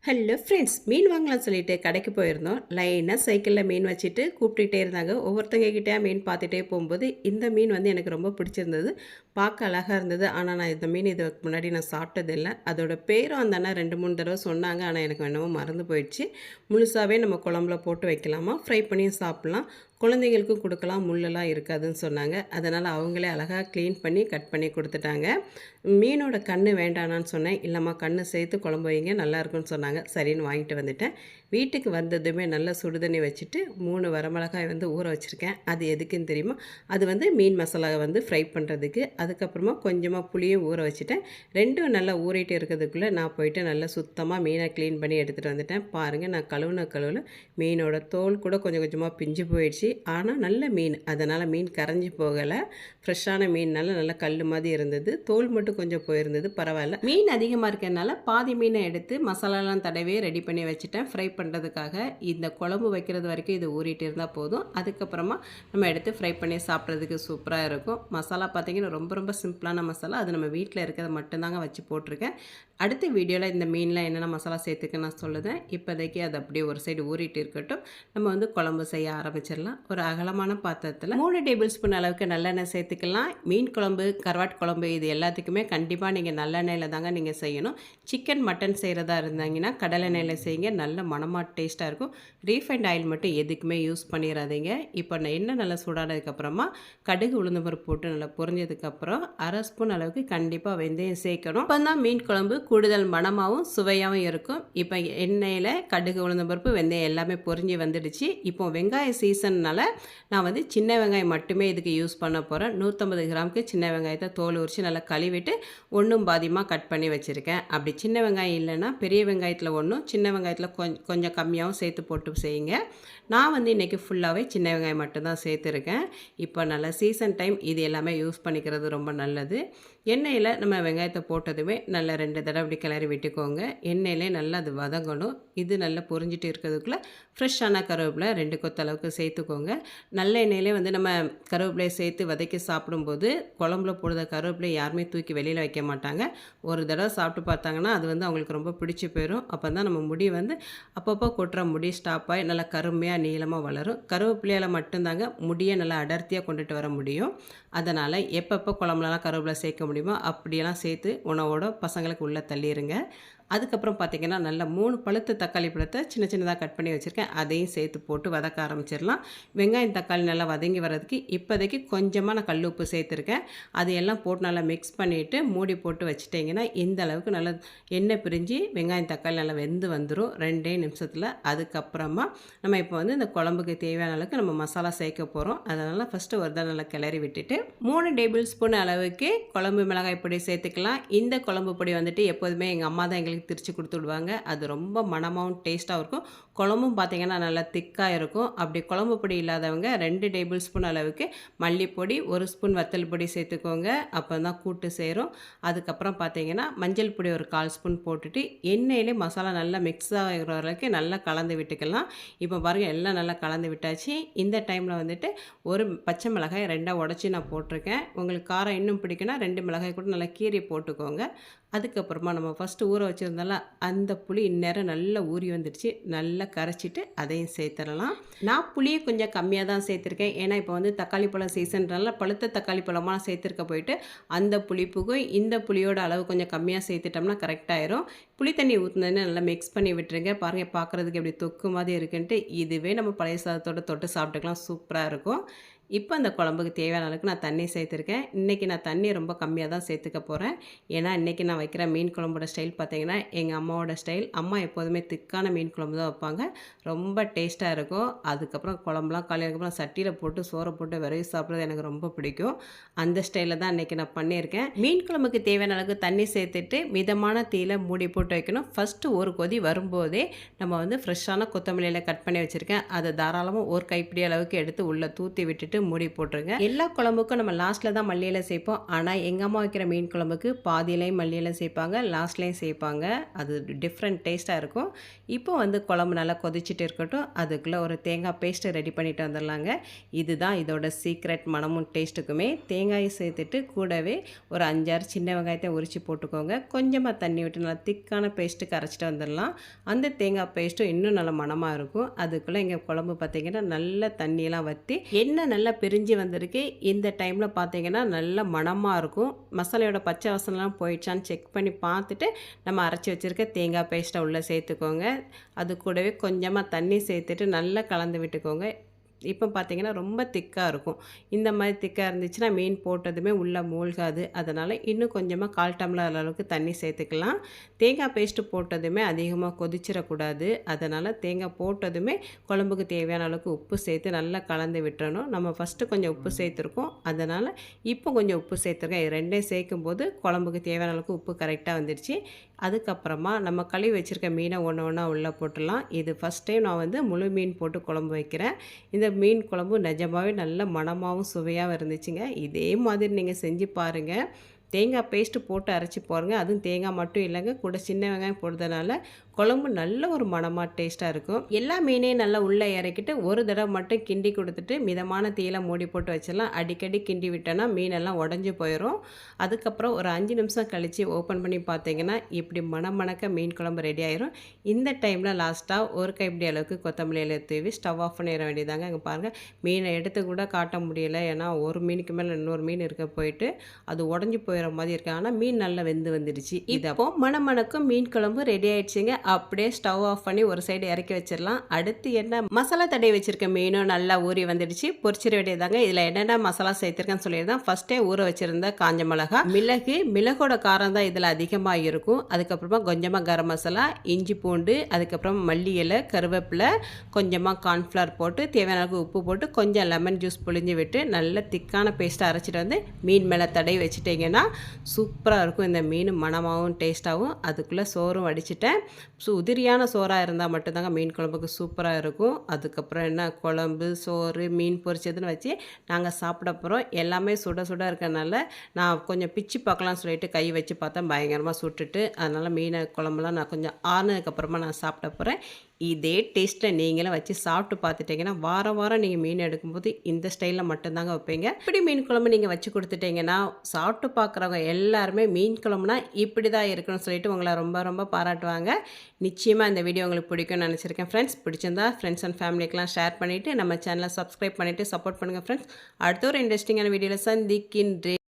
Hello friends, மீன் வாங்கலாம்னு சொல்லிட்டு கடைக்கு போயிருந்தோம். லைனாக சைக்கிளில் மீன் வச்சுட்டு கூப்பிட்டுட்டே இருந்தாங்க. ஒவ்வொருத்தங்க கிட்டே மீன் பார்த்துட்டே போகும்போது இந்த மீன் வந்து எனக்கு ரொம்ப பிடிச்சிருந்தது. பார்க்க அழகாக இருந்தது. ஆனால் நான் இந்த மீன் இதுக்கு முன்னாடி நான் சாப்பிட்டதில்லை. அதோட பேரும் அந்த அண்ணா 2-3 தடவை சொன்னாங்க. ஆனால் எனக்கு என்னவோ மறந்து போயிடுச்சு. முழுசாகவே நம்ம குழம்புல போட்டு வைக்கலாமா, ஃப்ரை பண்ணியும் சாப்பிட்லாம், குழந்தைங்களுக்கும் கொடுக்கலாம், முள்ளெல்லாம் இருக்காதுன்னு சொன்னாங்க. அதனால் அவங்களே அழகாக க்ளீன் பண்ணி கட் பண்ணி கொடுத்துட்டாங்க. மீனோட கண் வேண்டானான்னு சொன்னேன். இல்லைம்மா, கண் சேர்த்து குழம்பு வைங்க, நல்லாயிருக்குன்னு சொன்னாங்க. சரின்னு வாங்கிட்டு வந்துட்டேன். வீட்டுக்கு வந்ததுமே நல்லா சுடுதண்ணி வச்சுட்டு 3 வரமிளகாய் வந்து ஊற வச்சுருக்கேன். அது எதுக்குன்னு தெரியுமா? அது வந்து மீன் மசாலாவை வந்து ஃப்ரை பண்ணுறதுக்கு. அதுக்கப்புறமா கொஞ்சமாக புளியும் ஊற வச்சுட்டேன். 2ம் நல்லா ஊறிட்டு இருக்கிறதுக்குள்ளே நான் போயிட்டு நல்லா சுத்தமாக மீனை க்ளீன் பண்ணி எடுத்துகிட்டு வந்துட்டேன். பாருங்கள், நான் கழுவுல மீனோட தோல் கூட கொஞ்சம் கொஞ்சமாக பிஞ்சு போயிடுச்சு. ஆனால் நல்ல மீன், அதனால் மீன் கரைஞ்சி போகலை. ஃப்ரெஷ்ஷான மீன்னால நல்லா கல் மாதிரி இருந்தது. தோல் மட்டும் கொஞ்சம் போயிருந்தது, பரவாயில்ல. மீன் அதிகமாக இருக்கிறதுனால பாதி மீனை எடுத்து மசாலாலாம் தடவி ரெடி பண்ணி வச்சுட்டேன் ஃப்ரை பண்ணுறதுக்காக. இந்த குழம்பு வைக்கிறது வரைக்கும் இது ஊறிட்டு இருந்தால் போதும். அதுக்கப்புறமா நம்ம எடுத்து ஃப்ரை பண்ணி சாப்பிட்றதுக்கு சூப்பராக இருக்கும். மசாலா பார்த்திங்கன்னா ரொம்ப ரொம்ப சிம்பிளான மசாலா. அது நம்ம வீட்டில் இருக்கிறத மட்டும்தாங்க வச்சு போட்டிருக்கேன். அடுத்த வீடியோவில் இந்த மீனில் என்னென்ன மசாலா சேர்த்துக்க நான் சொல்லுதேன். இப்போதைக்கு அது அப்படியே ஒரு சைடு ஊறிட்டு இருக்கட்டும். நம்ம வந்து குழம்பு செய்ய ஆரம்பிச்சிடலாம். ஒரு அகலமான பாத்திரத்தில் 3 டேபிள் ஸ்பூன் அளவுக்கு நல்லெண்ணெய் சேர்த்துக்கலாம். மீன் குழம்பு, கருவாட்டு குழம்பு இது எல்லாத்துக்குமே கண்டிப்பாக நீங்கள் நல்லெண்ணெயில் தாங்க நீங்கள் செய்யணும். சிக்கன், மட்டன் செய்கிறதா இருந்தாங்கன்னா கடலெண்ணெயில் செய்யுங்க, நல்ல மணமாக டேஸ்ட்டாக இருக்கும். ரீஃபைண்ட் ஆயில் மட்டும் எதுக்குமே யூஸ் பண்ணிடாதீங்க. இப்போ எண்ணெய் நல்லா சூடானதுக்கப்புறமா கடுகு, உளுந்து பருப்பு போட்டு நல்லா பொரிஞ்சதுக்கப்புறம் 1/2 ஸ்பூன் அளவுக்கு கண்டிப்பாக வெந்தயம் சேர்க்கணும். அப்போ தான் மீன் குழம்பு கூடுதல் மணமாகவும் சுவையாகவும் இருக்கும். இப்போ எண்ணெயில் கடுகு, உளுந்து பருப்பு, வெந்தயம் எல்லாமே பொரிஞ்சு வந்துடுச்சு. இப்போ வெங்காய சீசன்னால் நான் வந்து சின்ன வெங்காயம் மட்டுமே இதுக்கு யூஸ் பண்ண போகிறேன். 150 கிராமுக்கு சின்ன வெங்காயத்தை தோல் உரித்து நல்லா கழுவிட்டு ஒன்றும் பாதியமாக கட் பண்ணி வச்சுருக்கேன். அப்படி சின்ன வெங்காயம் இல்லைன்னா பெரிய வெங்காயத்தில் ஒன்றும், சின்ன வெங்காயத்தில் கொஞ்சம் கம்மியாகவும் சேர்த்து போட்டு செய்யுங்க. நான் வந்து இன்றைக்கி ஃபுல்லாகவே சின்ன வெங்காயம் மட்டும்தான் சேர்த்துருக்கேன். இப்போ நல்ல சீசன் டைம், இது எல்லாமே யூஸ் பண்ணிக்கிறது ரொம்ப நல்லது. எண்ணெயில் நம்ம வெங்காயத்தை போட்டதுமே நல்லா 2 தடவை அப்படி கிளறி விட்டுக்கோங்க. எண்ணெயிலே நல்லா அது வதங்கணும். இது நல்லா பொரிஞ்சிட்டு இருக்கிறதுக்குள்ளே ஃப்ரெஷ்ஷான கருவேப்பிலை 2 கொத்தளவுக்கு சேர்த்துக்கோங்க. நல்ல எண்ணெயிலே வந்து நம்ம கருவேப்பிலையை சேர்த்து வதக்கி சாப்பிடும்போது குழம்புல போடுற கருவேப்பிலை யாருமே தூக்கி வெளியில் வைக்க மாட்டாங்க. ஒரு தடவை சாப்பிட்டு பார்த்தாங்கன்னா அது வந்து அவங்களுக்கு ரொம்ப பிடிச்சி போயிடும். அப்போ தான் நம்ம முடி வந்து அப்பப்போ கொட்டுற முடி ஸ்டாப் ஆகி நல்லா கருமையாக நீளமாக வளரும். கருவேப்பிலையால் மட்டும்தாங்க முடியை நல்லா அடர்த்தியாக கொண்டுட்டு வர முடியும். அதனால் எப்பப்போ குழம்புலலாம் கருவேப்பிலை சேர்க்க முடியுமோ அப்படியெல்லாம் சேர்த்து உணவோட பசங்களுக்கு உள்ளே தள்ளிடுங்க. அதுக்கப்புறம் பார்த்திங்கன்னா நல்லா 3 பழுத்த தக்காளி பழத்தை சின்ன சின்னதாக கட் பண்ணி வச்சுருக்கேன். அதையும் சேர்த்து போட்டு வதக்க ஆரம்பிச்சிடலாம். வெங்காயம், தக்காளி நல்லா வதங்கி வர்றதுக்கு இப்போதைக்கு கொஞ்சமாக நான் கல் உப்பு சேர்த்துருக்கேன். அதையெல்லாம் போட்டு நல்லா மிக்ஸ் பண்ணிவிட்டு மூடி போட்டு வச்சுட்டிங்கன்னா இந்த அளவுக்கு நல்லா எண்ணெய் பிரிஞ்சு வெங்காயம், தக்காளி நல்லா வெந்து வந்துடும் 2 நிமிஷத்தில். அதுக்கப்புறமா நம்ம இப்போ வந்து இந்த குழம்புக்கு தேவையான அளவுக்கு நம்ம மசாலா சேர்க்க போகிறோம். அதனால் ஃபஸ்ட்டு ஒரு தான் நல்லா கிளறி விட்டுட்டு 3 டேபிள் ஸ்பூன் அளவுக்கு குழம்பு மிளகாய் பொடி சேர்த்துக்கலாம். இந்த குழம்பு பொடி வந்துட்டு எப்போதுமே எங்கள் அம்மா தான் எங்களுக்கு திரிச்சு கொடுத்து விடுவாங்க. அது ரொம்ப மணமாகவும் டேஸ்ட்டாகவும் இருக்கும். குழம்பும் பார்த்திங்கன்னா நல்லா திக்காக இருக்கும். அப்படி குழம்பு பொடி இல்லாதவங்க 2 டேபிள் ஸ்பூன் அளவுக்கு மல்லிப்பொடி, 1 ஸ்பூன் வத்தல் பொடி சேர்த்துக்கோங்க. அப்போ தான் கூட்டு சேரும். அதுக்கப்புறம் பார்த்திங்கன்னா மஞ்சள் பொடி ஒரு 1/4 ஸ்பூன் போட்டுட்டு எண்ணெயிலே மசாலா நல்லா மிக்ஸ் ஆகிற வரைக்கும் நல்லா கலந்து விட்டுக்கலாம். இப்போ பாருங்கள், எல்லாம் நல்லா கலந்து விட்டாச்சு. இந்த டைமில் வந்துட்டு ஒரு பச்சை மிளகாய் 2ஆக உடச்சி நான் போட்டிருக்கேன். உங்களுக்கு காரம் இன்னும் பிடிக்குன்னா 2 மிளகாய் கூட நல்லா கீறி போட்டுக்கோங்க. அதுக்கப்புறமா நம்ம ஃபஸ்ட்டு ஊற வச்சுருந்தால அந்த புளி இந்நேரம் நல்லா ஊறி வந்துடுச்சு. நல்லா கரைச்சிட்டு அதையும் சேர்த்துடலாம். நான் புளியை கொஞ்சம் கம்மியாக தான் சேர்த்துருக்கேன். ஏன்னா இப்போ வந்து தக்காளி பழம் சீசன்றனால பழுத்த தக்காளி பழமாக சேர்த்துருக்க போயிட்டு அந்த புளிப்புக்கும் இந்த புளியோட அளவு கொஞ்சம் கம்மியாக சேர்த்துட்டோம்னா கரெக்டாயிரும். புளி தண்ணி ஊற்றுனதுன்னு நல்லா மிக்ஸ் பண்ணி விட்டுருங்க. பாருங்கள், பார்க்குறதுக்கு எப்படி தொக்கு மாதிரி இருக்குன்ட்டு. இதுவே நம்ம பழைய சாதத்தோடு தொட்டு சாப்பிட்டுக்கலாம், சூப்பராக இருக்கும். இப்போ அந்த குழம்புக்கு தேவையான அளவுக்கு நான் தண்ணி சேர்த்துருக்கேன். இன்றைக்கி நான் தண்ணி ரொம்ப கம்மியாக தான் சேர்த்துக்க போகிறேன். ஏன்னா இன்றைக்கி நான் வைக்கிற மீன் குழம்போட ஸ்டைல் பார்த்திங்கன்னா எங்கள் அம்மாவோட ஸ்டைல். அம்மா எப்போதுமே திக்கான மீன் குழம்பு தான் வைப்பாங்க, ரொம்ப டேஸ்ட்டாக இருக்கும். அதுக்கப்புறம் குழம்புலாம் காலையிலக்கப்புறம் சட்டியில் போட்டு சோறை போட்டு விரைவி சாப்பிட்றது எனக்கு ரொம்ப பிடிக்கும். அந்த ஸ்டைலில் தான் இன்றைக்கி நான் பண்ணியிருக்கேன். மீன் குழம்புக்கு தேவையான அளவுக்கு தண்ணி சேர்த்துட்டு மிதமான தீயில மூடி போட்டு வைக்கணும். ஃபஸ்ட்டு ஒரு கொதி வரும்போதே நம்ம வந்து ஃப்ரெஷ்ஷான கொத்தமல்லியில் கட் பண்ணி வச்சுருக்கேன். அதை தாராளமாக ஒரு கைப்பிடி அளவுக்கு எடுத்து உள்ளே தூற்றி விட்டுட்டு மூடி போட்டுருங்க. எல்லா குழம்புக்கும் நம்ம லாஸ்ட்டில் தான் மல்லி இலை சேர்ப்போம். ஆனால் எங்கள் அம்மா வைக்கிற மீன் குழம்புக்கு பாதியிலையும் மல்லி இலை சேர்ப்பாங்க, லாஸ்ட்லேயும் சேர்ப்பாங்க. அது டிஃப்ரெண்ட் டேஸ்ட்டாக இருக்கும். இப்போ வந்து குழம்பு நல்லா கொதிச்சுட்டு இருக்கட்டும். அதுக்குள்ளே ஒரு தேங்காய் பேஸ்ட்டு ரெடி பண்ணிட்டு வந்துடலாங்க. இதுதான் இதோட சீக்ரெட் மணமும் டேஸ்ட்டுக்குமே. தேங்காயை சேர்த்துட்டு கூடவே ஒரு 5-6 சின்ன வெங்காயத்தை உரித்து போட்டுக்கோங்க. கொஞ்சமாக தண்ணி விட்டு நல்லா திக்கான பேஸ்ட்டு கரைச்சிட்டு வந்துடலாம். அந்த தேங்காய் பேஸ்ட்டும் இன்னும் நல்லா மணமாக இருக்கும். அதுக்குள்ளே இங்கே குழம்பு பார்த்திங்கன்னா நல்ல தண்ணியெல்லாம் வற்றி எண்ணெய் நல்லா பிரிஞ்சு வந்திருக்கு. இந்த டைமில் பார்த்திங்கன்னா நல்ல மணமாக இருக்கும். மசாலையோட பச்சை வாசனைலாம் போயிடுச்சான்னு செக் பண்ணி பார்த்துட்டு நம்ம அரைச்சி வச்சுருக்க தேங்காய் பேஸ்ட்டை உள்ளே சேர்த்துக்கோங்க. அது கூடவே கொஞ்சமாக தண்ணி சேர்த்துட்டு நல்லா கலந்து விட்டுக்கோங்க. இப்போ பார்த்திங்கன்னா ரொம்ப திக்காக இருக்கும். இந்த மாதிரி திக்காக இருந்துச்சுன்னா மீன் போட்டதுமே உள்ளே மூழ்காது. அதனால் இன்னும் கொஞ்சமாக 1/4 டம்ளர் அளவுக்கு தண்ணி சேர்த்துக்கலாம். தேங்காய் பேஸ்ட்டு போட்டதுமே அதிகமாக கொதிச்சிடக்கூடாது. அதனால் தேங்காய் போட்டதுமே குழம்புக்கு தேவையான அளவுக்கு உப்பு சேர்த்து நல்லா கலந்து விட்டுறணும். நம்ம ஃபஸ்ட்டு கொஞ்சம் உப்பு சேர்த்துருக்கோம், அதனால் இப்போ கொஞ்சம் உப்பு சேர்த்துருக்கேன். இது ரெண்டையும் சேர்க்கும்போது குழம்புக்கு தேவையான அளவுக்கு உப்பு கரெக்டாக வந்துடுச்சு. அதுக்கப்புறமா நம்ம கழுவி வச்சுருக்க மீனை ஒன்று ஒன்றா உள்ளே போட்டுடலாம். இது ஃபஸ்ட் டைம் நான் வந்து முழு மீன் போட்டு குழம்பு வைக்கிறேன். இந்த மீன் குழம்பு நிஜமாகவே நல்ல மணமாகவும் சுவையாகவும் இருந்துச்சுங்க. இதே மாதிரி நீங்கள் செஞ்சு பாருங்கள். தேங்காய் பேஸ்ட்டு போட்டு அரைச்சி பாருங்கள். அதுவும் தேங்காய் மட்டும் இல்லைங்க, கூட சின்ன வெங்காயம் போடுறதுனால குழம்பு நல்ல ஒரு மணமாக டேஸ்ட்டாக இருக்கும். எல்லா மீனையும் நல்லா உள்ளே இறக்கிட்டு ஒரு தடவை மட்டும் கிண்டி கொடுத்துட்டு மிதமான தீயில மூடி போட்டு வச்சிடலாம். அடிக்கடி கிண்டி விட்டோன்னா மீனெல்லாம் உடஞ்சி போயிடும். அதுக்கப்புறம் ஒரு 5 நிமிஷம் கழித்து ஓப்பன் பண்ணி பார்த்தீங்கன்னா இப்படி மணக்க மீன் குழம்பு ரெடி ஆயிரும். இந்த டைமில் லாஸ்ட்டாக ஒரு கைப்பிடி அளவுக்கு கொத்தமல்லி இலை தூவி ஸ்டவ் ஆஃப் பண்ணிட வேண்டியதாங்க. அங்கே பாருங்கள், மீனை எடுத்து கூட காட்ட முடியல. ஏன்னா ஒரு மீனுக்கு மேலே இன்னொரு மீன் இருக்க போயிட்டு அது உடஞ்சி போயிடுற மாதிரி இருக்கு. ஆனால் மீன் நல்லா வெந்து வந்துடுச்சு. இதப்போ மணக்கும் மீன் குழம்பு ரெடி ஆயிடுச்சுங்க. அப்படியே ஸ்டவ் ஆஃப் பண்ணி ஒரு சைடு இறக்கி வச்சிடலாம். அடுத்து என்ன மசாலா தடவி வச்சிருக்க மீனும் நல்லா ஊறி வந்துடுச்சு. பொரிச்சிட வேண்டியதாங்க. இதில் என்னென்ன மசாலா சேர்த்துருக்கேன்னு சொல்லியிருந்தேன். ஃபஸ்ட்டே ஊற வச்சிருந்த காஞ்ச மிளகா, மிளகோட காரம் தான் இதில் அதிகமாக இருக்கும். அதுக்கப்புறமா கொஞ்சமாக கரம் மசாலா, இஞ்சி பூண்டு, அதுக்கப்புறம் மல்லி இலை, கருவேப்பிலை, கொஞ்சமாக கார்ன்ஃப்ளவர் போட்டு தேவையான அளவுக்கு உப்பு போட்டு கொஞ்சம் லெமன் ஜூஸ் புழிஞ்சு விட்டு நல்ல திக்கான பேஸ்ட்டை அரைச்சிட்டு வந்து மீன் மேலே தடவி வச்சுட்டிங்கன்னா சூப்பராக இருக்கும். இந்த மீன் மணமாகவும் டேஸ்ட்டாகவும். அதுக்குள்ளே சோறும் வடிச்சிட்டேன். உதிரியான சோறாக இருந்தால் மட்டும்தாங்க மீன் குழம்புக்கு சூப்பராக இருக்கும். அதுக்கப்புறம் என்ன குழம்பு, சோறு, மீன் பொரிச்சதுன்னு வச்சு நாங்கள் சாப்பிட போகிறோம். எல்லாமே சுட சுட இருக்கிறனால நான் கொஞ்சம் பிச்சு பார்க்கலாம்னு சொல்லிட்டு கை வச்சு பார்த்தா பயங்கரமாக சுட்டுட்டு, அதனால் மீன் குழம்புலாம் நான் கொஞ்சம் ஆறுனதுக்கப்புறமா நான் சாப்பிட போகிறேன். இதே டேஸ்ட்டில் நீங்களும் வச்சு சாப்பிட்டு பார்த்துட்டிங்கன்னா வாரம் வாரம் நீங்கள் மீன் எடுக்கும்போது இந்த ஸ்டைலில் மட்டும்தாங்க வைப்பீங்க. இப்படி மீன் குழம்பு நீங்கள் வச்சு கொடுத்துட்டிங்கன்னா சாப்பிட்டு பார்க்குறவங்க எல்லாருமே மீன் குழம்புனா இப்படி தான் இருக்குன்னு சொல்லிட்டு உங்களை ரொம்ப ரொம்ப பாராட்டுவாங்க. நிச்சயமாக இந்த வீடியோ உங்களுக்கு பிடிக்கும்னு நினச்சிருக்கேன் ஃப்ரெண்ட்ஸ். பிடிச்சிருந்தா ஃப்ரெண்ட்ஸ் அண்ட் ஃபேமிலிக்கெலாம் ஷேர் பண்ணிவிட்டு நம்ம சேனலை சப்ஸ்கிரைப் பண்ணிவிட்டு சப்போர்ட் பண்ணுங்கள் ஃப்ரெண்ட்ஸ். அடுத்த ஒரு இன்ட்ரெஸ்டிங்கான வீடியோவில் சந்திக்கின்றேன்.